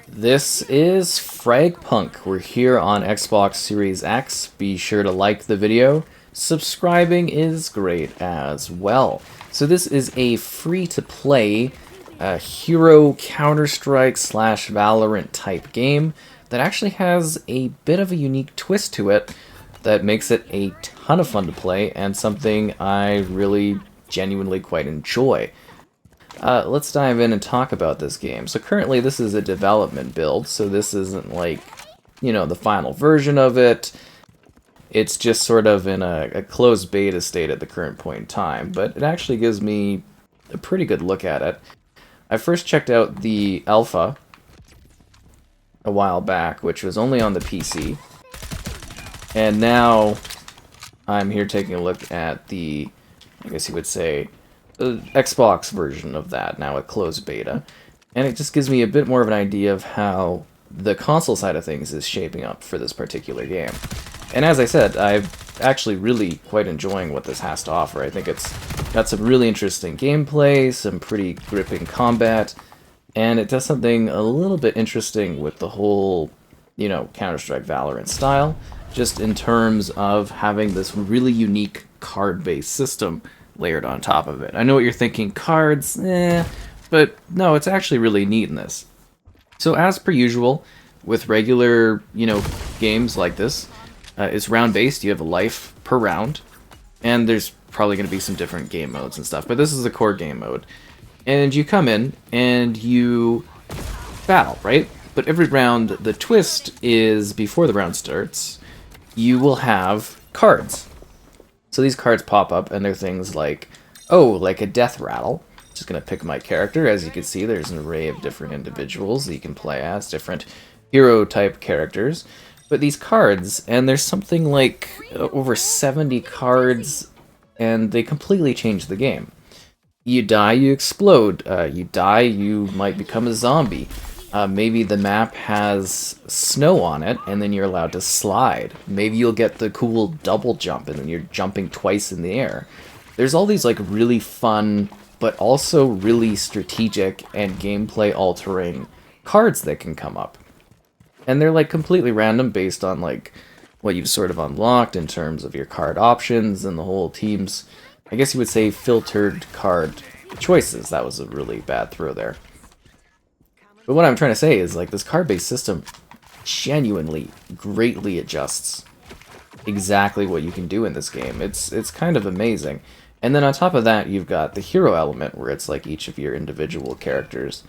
This is Fragpunk. We're here on Xbox Series X. Be sure to like the video. Subscribing is great as well. So this is a free-to-play hero Counter-Strike slash Valorant type game that actually has a bit of a unique twist to it that makes it a ton of fun to play and something I really genuinely quite enjoy. Let's dive in and talk about this game. So currently this is a development build, so this isn't like, the final version of it. It's just sort of in a closed beta state at the current point in time, but it actually gives me a pretty good look at it. I first checked out the alpha a while back, which was only on the PC, and now I'm here taking a look at the, I guess you would say, the Xbox version of that, now a closed beta, and it just gives me a bit more of an idea of how the console side of things is shaping up for this particular game. And as I said, I'm actually really quite enjoying what this has to offer. I think it's got some really interesting gameplay, some pretty gripping combat, and it does something a little bit interesting with the whole, Counter-Strike Valorant style, just in terms of having this really unique card-based system layered on top of it. I know what you're thinking, cards, but no, it's actually really neat in this. So as per usual, with regular, games like this, it's round-based, you have a life per round, and there's probably going to be some different game modes and stuff, but this is the core game mode. And you come in, and you battle, right? But every round, the twist is, before the round starts, you will have cards. So these cards pop up, and they're things like, like a death rattle. Just going to pick my character. As you can see, there's an array of different individuals that you can play as, different hero-type characters. But these cards, and there's something like over 70 cards, and they completely change the game. You die, you explode. You die, you might become a zombie. Maybe the map has snow on it, and then you're allowed to slide. Maybe you'll get the cool double jump, and then you're jumping twice in the air. There's all these like really fun, but also really strategic and gameplay-altering cards that can come up. And they're like completely random based on like what you've sort of unlocked in terms of your card options and the whole team's, I guess you would say, filtered card choices. That was a really bad throw there. But what I'm trying to say is, like, this card-based system genuinely greatly adjusts exactly what you can do in this game. It's kind of amazing. And then on top of that, you've got the hero element, where it's like each of your individual characters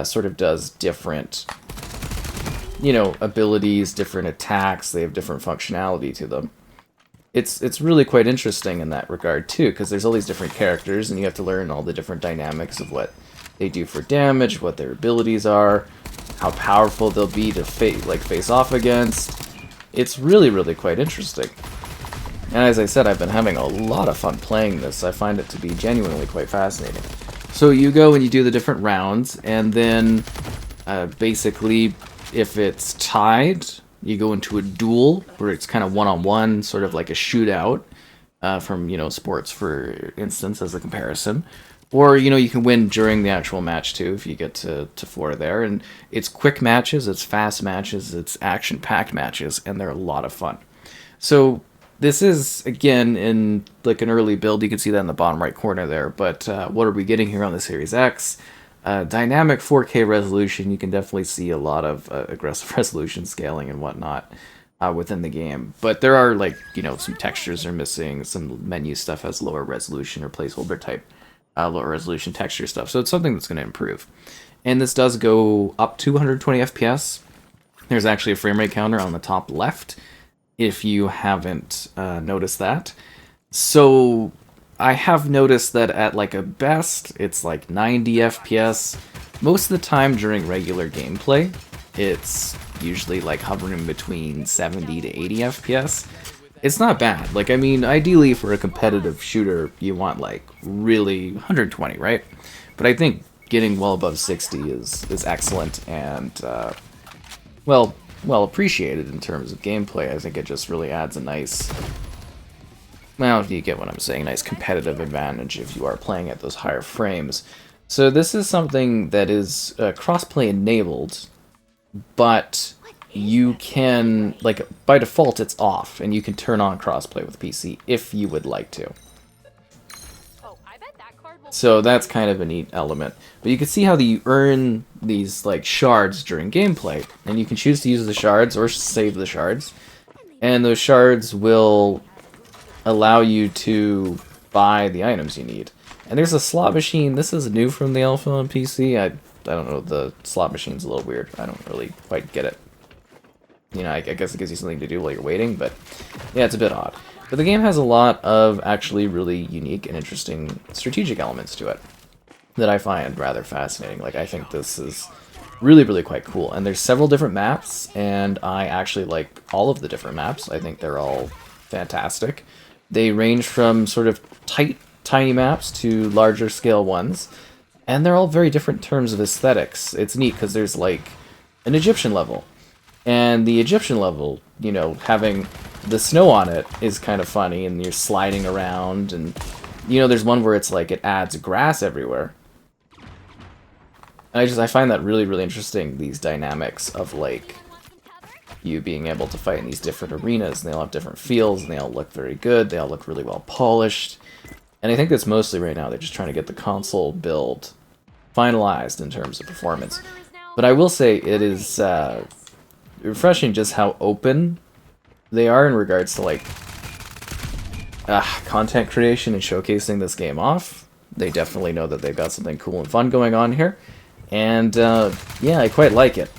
sort of does different, abilities, different attacks. They have different functionality to them. It's really quite interesting in that regard, too, because there's all these different characters, and you have to learn all the different dynamics of what they do for damage, what their abilities are, how powerful they'll be to face off against. It's really, really quite interesting. And as I said, I've been having a lot of fun playing this. I find it to be genuinely quite fascinating. So you go and you do the different rounds, and then basically, if it's tied, you go into a duel, where it's kind of one-on-one, sort of like a shootout from, sports, for instance, as a comparison. Or, you can win during the actual match, too, if you get to 4 there. And it's quick matches, it's fast matches, it's action-packed matches, and they're a lot of fun. So this is, again, in like an early build. You can see that in the bottom right corner there. But what are we getting here on the Series X? Dynamic 4K resolution. You can definitely see a lot of aggressive resolution scaling and whatnot within the game. But there are, some textures are missing. Some menu stuff has lower resolution or placeholder type lower resolution texture stuff, so it's something that's going to improve. And this does go up to 120 FPS. There's actually a frame rate counter on the top left, if you haven't noticed that. So I have noticed that at like a best, it's like 90 FPS. Most of the time during regular gameplay, it's usually like hovering between 70 to 80 FPS. It's not bad. Like, I mean, ideally for a competitive shooter, you want like really 120, right? But I think getting well above 60 is excellent and well appreciated in terms of gameplay. I think it just really adds a nice, well, you get what I'm saying, nice competitive advantage if you are playing at those higher frames. So this is something that is crossplay enabled but you can, like, by default it's off, and you can turn on crossplay with PC if you would like to. So that's kind of a neat element. But you can see how you earn these like shards during gameplay, and you can choose to use the shards or save the shards, and those shards will allow you to buy the items you need. And there's a slot machine. This is new from the alpha on PC. I don't know, the slot machine's a little weird. I don't really quite get it. You know, I guess it gives you something to do while you're waiting, but yeah, it's a bit odd. But the game has a lot of actually really unique and interesting strategic elements to it that I find rather fascinating. Like, I think this is really, really quite cool. And there's several different maps, and I actually like all of the different maps. I think they're all fantastic. They range from sort of tight, tiny maps to larger scale ones, and they're all very different in terms of aesthetics. It's neat because there's like an Egyptian level, and the Egyptian level, you know, having the snow on it is kind of funny, and you're sliding around, and you know, there's one where it's like it adds grass everywhere. And I find that really, really interesting, these dynamics of like you being able to fight in these different arenas, and they all have different feels, and they all look very good, they all look really well polished. And I think that's mostly right now they're just trying to get the console build finalized in terms of performance. But I will say it is refreshing just how open they are in regards to like content creation and showcasing this game off. They definitely know that they've got something cool and fun going on here, and yeah, I quite like it.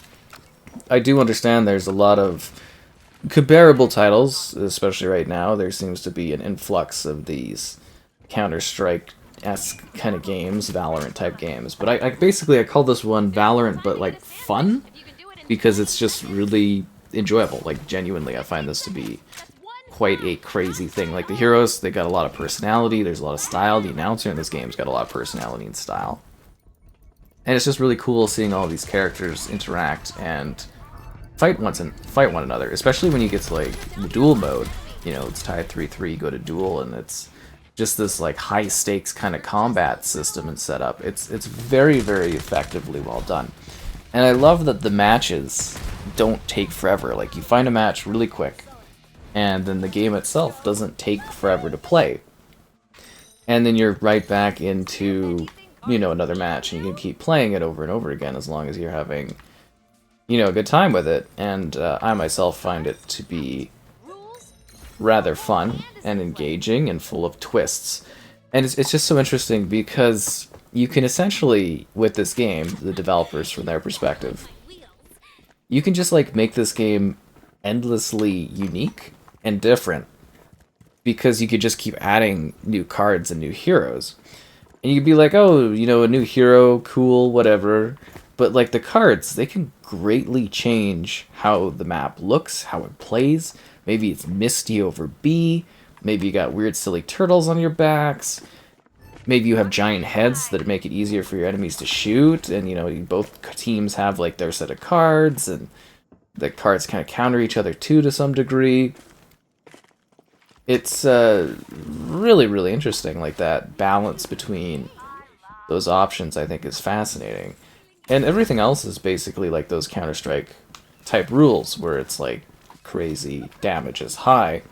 I do understand there's a lot of comparable titles, especially right now. There seems to be an influx of these Counter-Strike-esque kind of games, Valorant-type games. But I basically call this one Valorant, but like fun, because it's just really enjoyable. Like, genuinely, I find this to be quite a crazy thing. Like, the heroes, they got a lot of personality, there's a lot of style. The announcer in this game's got a lot of personality and style. And it's just really cool seeing all these characters interact and fight one another, especially when you get to like the duel mode. You know, it's tied 3-3, go to duel, and it's just this like high stakes kind of combat system and setup. It's very, very effectively well done. And I love that the matches don't take forever. Like, you find a match really quick, and then the game itself doesn't take forever to play. And then you're right back into, you know, another match, and you can keep playing it over and over again as long as you're having, you know, a good time with it. And I myself find it to be rather fun and engaging and full of twists. And it's just so interesting because you can essentially, with this game, the developers from their perspective, you can just like make this game endlessly unique and different, because you could just keep adding new cards and new heroes. And you could be like, oh, you know, a new hero, cool, whatever. But like, the cards, they can greatly change how the map looks, how it plays. Maybe it's Misty over B. Maybe you got weird, silly turtles on your backs. Maybe you have giant heads that make it easier for your enemies to shoot. And, you know, both teams have like their set of cards, and the cards kind of counter each other too to some degree. It's really, really interesting. Like, that balance between those options, I think, is fascinating. And everything else is basically like those Counter-Strike type rules, where it's like crazy damage is high.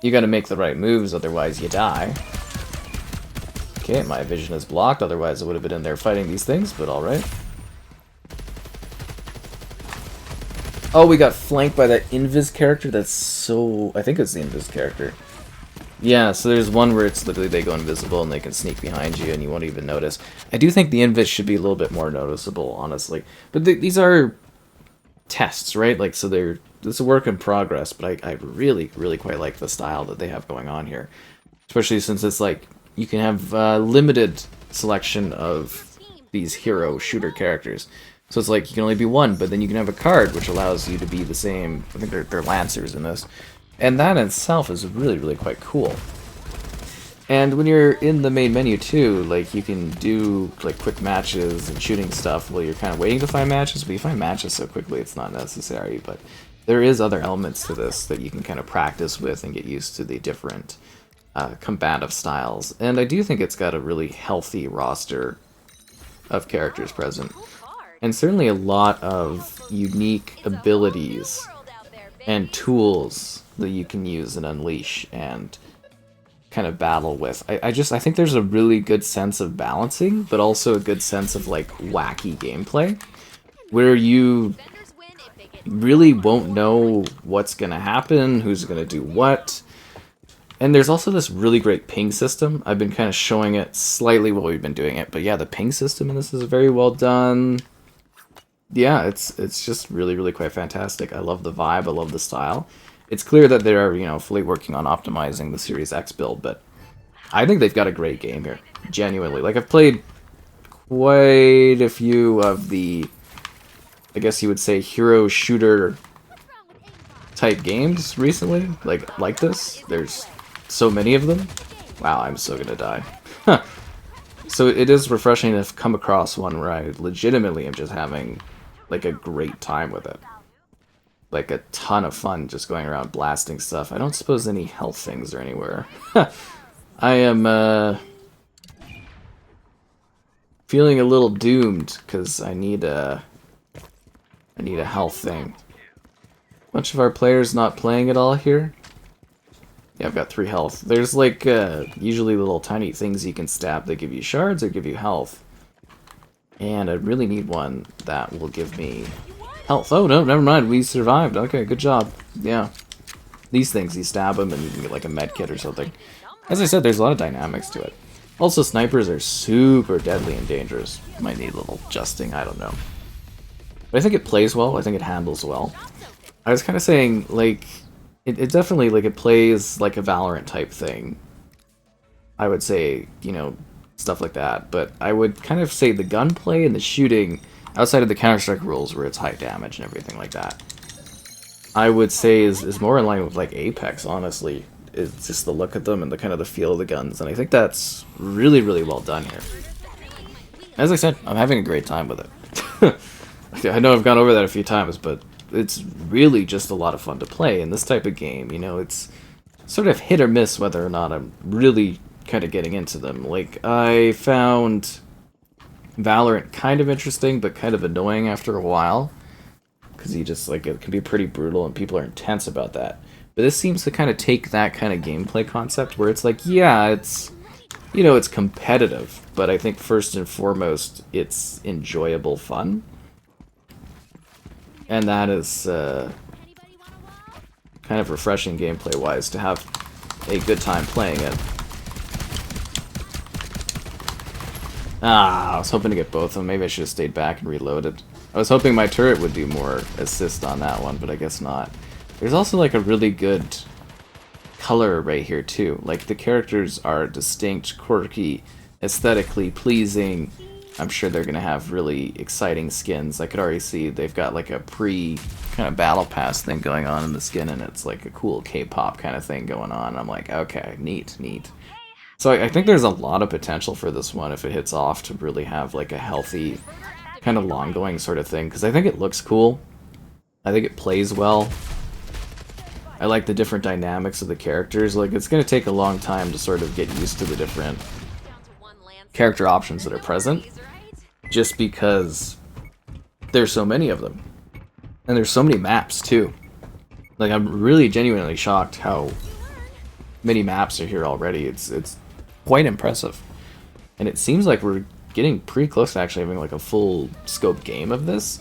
You gotta make the right moves, otherwise you die. Okay, my vision is blocked, otherwise I would have been in there fighting these things, but alright. Oh, we got flanked by that Invis character. That's so... I think it's the Invis character. Yeah, so there's one where it's literally they go invisible and they can sneak behind you and you won't even notice. I do think the Invis should be a little bit more noticeable, honestly. But these are tests, right? Like, so it's a work in progress, but I really, really quite like the style that they have going on here. Especially since it's like, you can have limited selection of these hero shooter characters. So it's like you can only be one, but then you can have a card which allows you to be the same. I think they're lancers in this. And that in itself is really, really quite cool. And when you're in the main menu too, like, you can do like quick matches and shooting stuff while you're kind of waiting to find matches, but you find matches so quickly it's not necessary. But there is other elements to this that you can kind of practice with and get used to the different combative styles. And I do think it's got a really healthy roster of characters present. and certainly a lot of unique abilities and tools that you can use and unleash and kind of battle with. I think there's a really good sense of balancing, but also a good sense of like wacky gameplay, where you really won't know what's gonna happen, who's gonna do what. And there's also this really great ping system. I've been kind of showing it slightly while we've been doing it, but yeah, the ping system in this is very well done. Yeah, it's just really quite fantastic. I love the vibe, I love the style. It's clear that they're, you know, fully working on optimizing the Series X build, but I think they've got a great game here. Genuinely. Like, I've played quite a few of the, I guess you would say, hero shooter type games recently, like this. There's so many of them. Wow, I'm so gonna die. So it is refreshing to come across one where I legitimately am just having like a great time with it. Like a ton of fun just going around blasting stuff. I don't suppose any health things are anywhere. I am feeling a little doomed because I need a health thing. Bunch of our players not playing at all here. Yeah, I've got 3 health. There's like usually little tiny things you can stab that give you shards or give you health. And I really need one that will give me health. Oh no, never mind, we survived. Okay, good job. Yeah. These things, you stab them and you can get like a med kit or something. As I said, there's a lot of dynamics to it. Also, snipers are super deadly and dangerous. Might need a little adjusting, I don't know. But I think it plays well, I think it handles well. I was kind of saying, like, it definitely, like, it plays like a Valorant type thing. I would say, you know, stuff like that. But I would kind of say the gunplay and the shooting, outside of the Counter-Strike rules where it's high damage and everything like that, I would say is more in line with, like, Apex, honestly. It's just the look at them and the kind of the feel of the guns. And I think that's really well done here. As I said, I'm having a great time with it. I know I've gone over that a few times, but it's really just a lot of fun to play in this type of game. You know, it's sort of hit or miss whether or not I'm really kind of getting into them. Like, I found Valorant kind of interesting, but kind of annoying after a while. Because you just, like, it can be pretty brutal and people are intense about that. But this seems to kind of take that kind of gameplay concept where it's like, yeah, it's, you know, it's competitive, but I think first and foremost, it's enjoyable fun. And that is kind of refreshing gameplay-wise to have a good time playing it. Ah, I was hoping to get both of them. Maybe I should have stayed back and reloaded. I was hoping my turret would do more assist on that one, but I guess not. There's also like a really good color array here too. Like the characters are distinct, quirky, aesthetically pleasing. I'm sure they're gonna have really exciting skins. I could already see they've got like a pre kind of battle pass thing going on in the skin, and it's like a cool K-pop kind of thing going on. I'm like, okay, neat. So I think there's a lot of potential for this one if it hits off to really have like a healthy, kind of long-going sort of thing, because I think it looks cool. I think it plays well. I like the different dynamics of the characters. Like, it's going to take a long time to sort of get used to the different character options that are present, just because there's so many of them. And there's so many maps, too. Like, I'm really genuinely shocked how many maps are here already. It's quite impressive. And it seems like we're getting pretty close to actually having, like, a full scope game of this.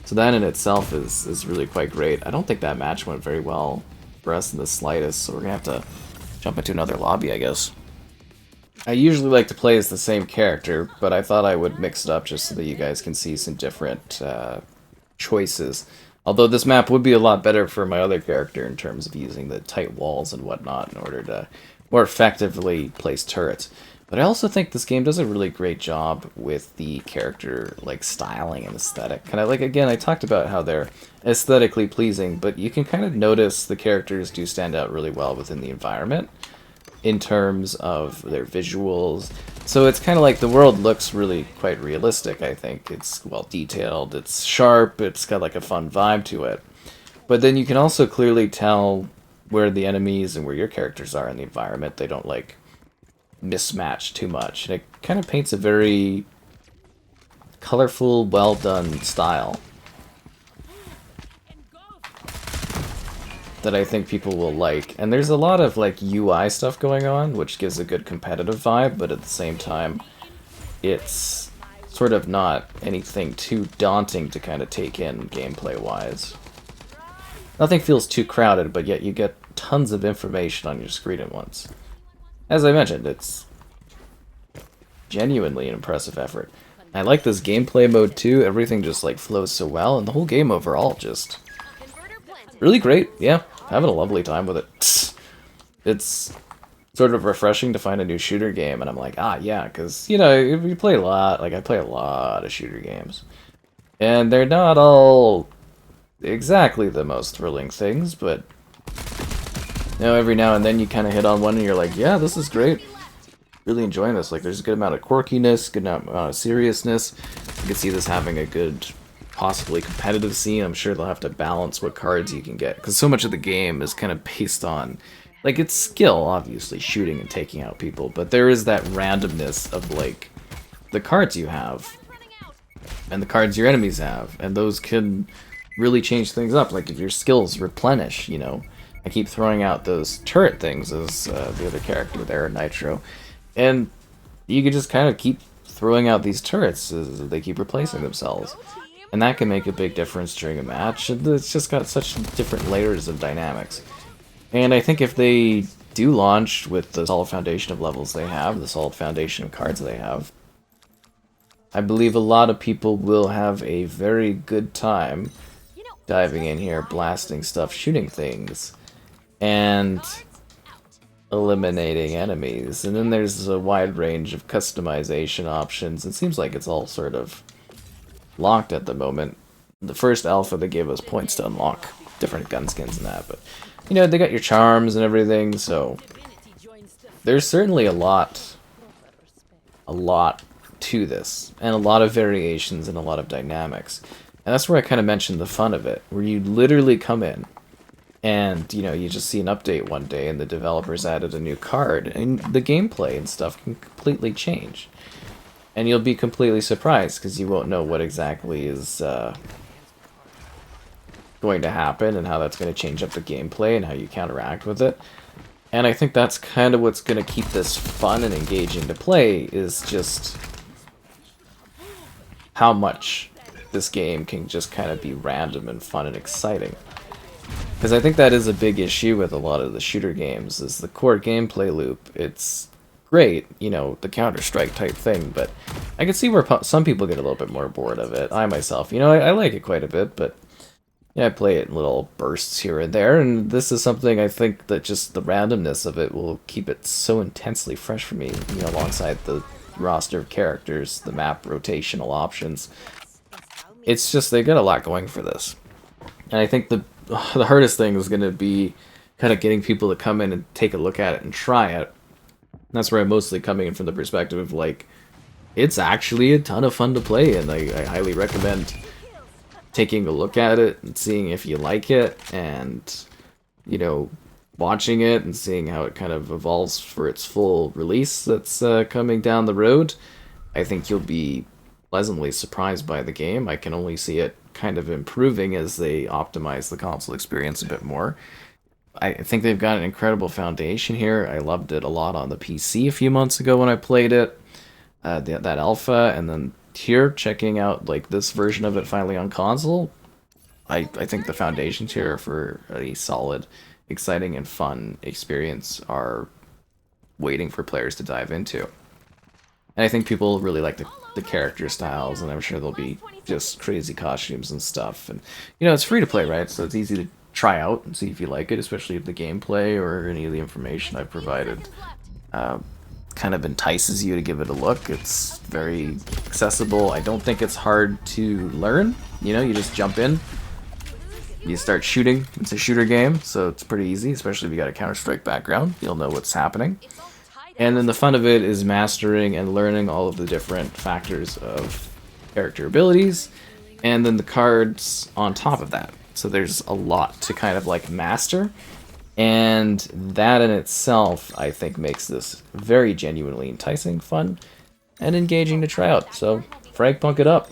So that in itself is really quite great. I don't think that match went very well for us in the slightest, so we're gonna have to jump into another lobby, I guess. I usually like to play as the same character, but I thought I would mix it up just so that you guys can see some different choices. Although this map would be a lot better for my other character in terms of using the tight walls and whatnot in order to more effectively place turrets. But I also think this game does a really great job with the character, like, styling and aesthetic. Kind of, like, again, I talked about how they're aesthetically pleasing, but you can kind of notice the characters do stand out really well within the environment in terms of their visuals. So it's kind of like the world looks really quite realistic, I think. It's well detailed, it's sharp, it's got, like, a fun vibe to it. But then you can also clearly tell where the enemies and where your characters are in the environment. They don't, like, mismatch too much, and it kind of paints a very colorful, well-done style that I think people will like. And there's a lot of like UI stuff going on, which gives a good competitive vibe, but at the same time, it's sort of not anything too daunting to kind of take in gameplay-wise. Nothing feels too crowded, but yet you get tons of information on your screen at once. As I mentioned, it's genuinely an impressive effort. I like this gameplay mode too. Everything just like flows so well, and the whole game overall just really great. Yeah, having a lovely time with it. It's sort of refreshing to find a new shooter game, and I'm like, ah, yeah, because, you know, you play a lot, like, I play a lot of shooter games, and they're not all exactly the most thrilling things, but, you know, every now and then you kind of hit on one and you're like, yeah, this is great, really enjoying this. Like, there's a good amount of quirkiness, good amount of seriousness. You can see this having a good, possibly competitive scene. I'm sure they'll have to balance what cards you can get, because so much of the game is kind of based on, like, it's skill, obviously, shooting and taking out people, but there is that randomness of, like, the cards you have, and the cards your enemies have, and those can really change things up. Like, if your skills replenish, you know. I keep throwing out those turret things as the other character there, Nitro, and you can just kind of keep throwing out these turrets as they keep replacing themselves. And that can make a big difference during a match. It's just got such different layers of dynamics. And I think if they do launch with the solid foundation of levels they have, the solid foundation of cards they have, I believe a lot of people will have a very good time diving in here, blasting stuff, shooting things, and eliminating enemies. And then there's a wide range of customization options. It seems like it's all sort of locked at the moment. The first alpha, they gave us points to unlock different gun skins and that, but you know, they got your charms and everything, so there's certainly a lot to this, and a lot of variations and a lot of dynamics. And that's where I kind of mentioned the fun of it, where you literally come in and, you know, you just see an update one day and the developers added a new card, and the gameplay and stuff can completely change. And you'll be completely surprised, because you won't know what exactly is going to happen and how that's going to change up the gameplay and how you counteract with it. And I think that's kind of what's going to keep this fun and engaging to play, is just how much this game can just kind of be random and fun and exciting. Because I think that is a big issue with a lot of the shooter games, is the core gameplay loop. It's great, you know, the Counter-Strike type thing, but I can see where some people get a little bit more bored of it. I myself, you know, I like it quite a bit, but yeah, I play it in little bursts here and there, and this is something I think that just the randomness of it will keep it so intensely fresh for me, you know, alongside the roster of characters, the map rotational options. It's just, they got a lot going for this. And I think the hardest thing is going to be kind of getting people to come in and take a look at it and try it. That's where I'm mostly coming in from the perspective of, like, it's actually a ton of fun to play, and I highly recommend taking a look at it and seeing if you like it, and, you know, watching it and seeing how it kind of evolves for its full release that's coming down the road. I think you'll be pleasantly surprised by the game. I can only see it kind of improving as they optimize the console experience a bit more. I think they've got an incredible foundation here. I loved it a lot on the PC a few months ago when I played it, that alpha, and then here, checking out like this version of it finally on console. I think the foundations here for a solid, exciting, and fun experience are waiting for players to dive into. And I think people really like the character styles, and I'm sure there'll be just crazy costumes and stuff. And, you know, it's free to play, right? So it's easy to try out and see if you like it, especially if the gameplay or any of the information I've provided kind of entices you to give it a look. It's very accessible. I don't think it's hard to learn. You know, you just jump in, you start shooting. It's a shooter game, so it's pretty easy, especially if you got a Counter-Strike background. You'll know what's happening. And then the fun of it is mastering and learning all of the different factors of character abilities, and then the cards on top of that. So there's a lot to kind of like master, and that in itself, I think, makes this very genuinely enticing, fun, and engaging to try out. So Fragpunk it up.